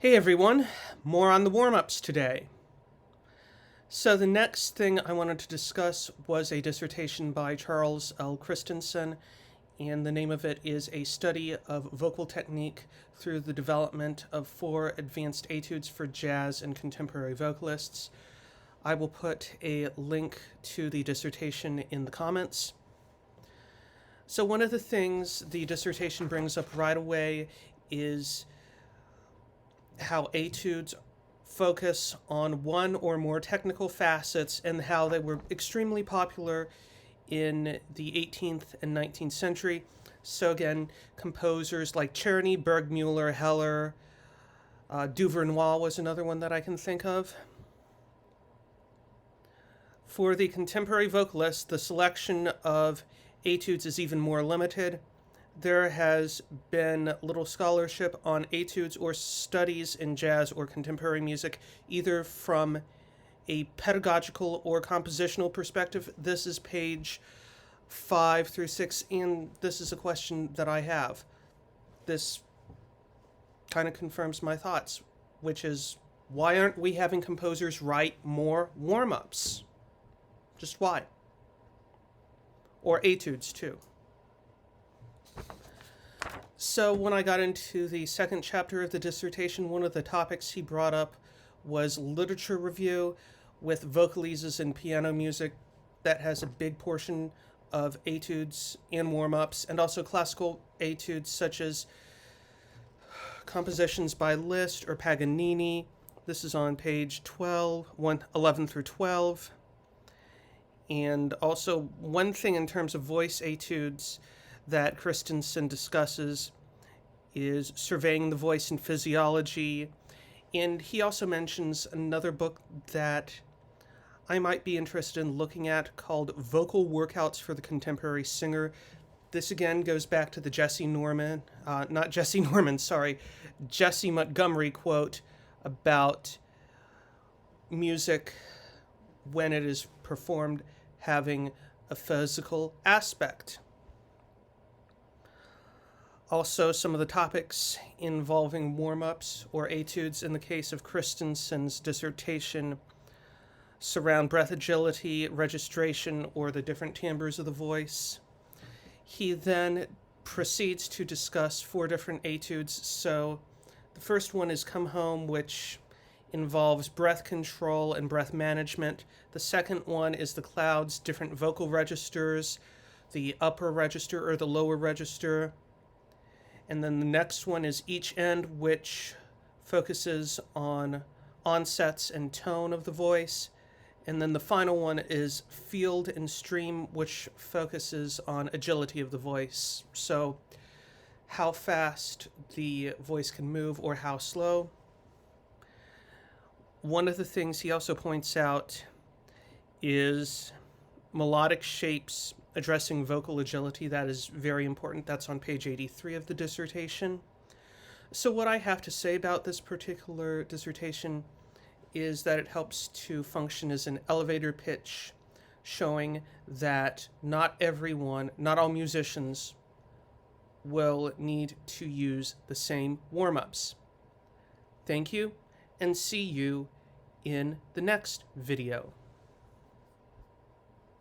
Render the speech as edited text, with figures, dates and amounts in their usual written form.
Hey everyone, more on the warm-ups today. So the next thing I wanted to discuss was a dissertation by Charles L. Christenson, and the name of it is A Study of Vocal Technique Through the Development of 4 Advanced Etudes for Jazz and Contemporary Vocalists. I will put a link to the dissertation in the comments. So one of the things the dissertation brings up right away is how etudes focus on one or more technical facets and how they were extremely popular in the 18th and 19th century. So again, composers like Czerny, Bergmüller, Heller, Duvernois was another one that I can think of. For the contemporary vocalists, the selection of etudes is even more limited. There has been little scholarship on etudes or studies in jazz or contemporary music, either from a pedagogical or compositional perspective. This is page 5 through 6, and this is a question that I have. This kind of confirms my thoughts, which is, why aren't we having composers write more warm-ups? Just why? Or etudes, too. So when I got into the second chapter of the dissertation, one of the topics he brought up was literature review with vocalises and piano music. That has a big portion of etudes and warm-ups, and also classical etudes such as compositions by Liszt or Paganini. This is on page 11 through 12. And also one thing in terms of voice etudes that Christenson discusses is surveying the voice and physiology. And he also mentions another book that I might be interested in looking at called Vocal Workouts for the Contemporary Singer. This again goes back to the Jesse Montgomery quote about music when it is performed having a physical aspect. Also, some of the topics involving warm-ups or etudes in the case of Christenson's dissertation surround breath agility, registration, or the different timbres of the voice. He then proceeds to discuss 4 different etudes. So the first one is Come Home, which involves breath control and breath management. The second one is The Clouds, different vocal registers, the upper register or the lower register. And then the next one is Each End, which focuses on onsets and tone of the voice. And then the final one is Field and Stream, which focuses on agility of the voice. So how fast the voice can move or how slow. One of the things he also points out is melodic shapes addressing vocal agility. That is very important. That's on page 83 of the dissertation. So what I have to say about this particular dissertation is that it helps to function as an elevator pitch, showing that not all musicians will need to use the same warm-ups. Thank you, and see you in the next video.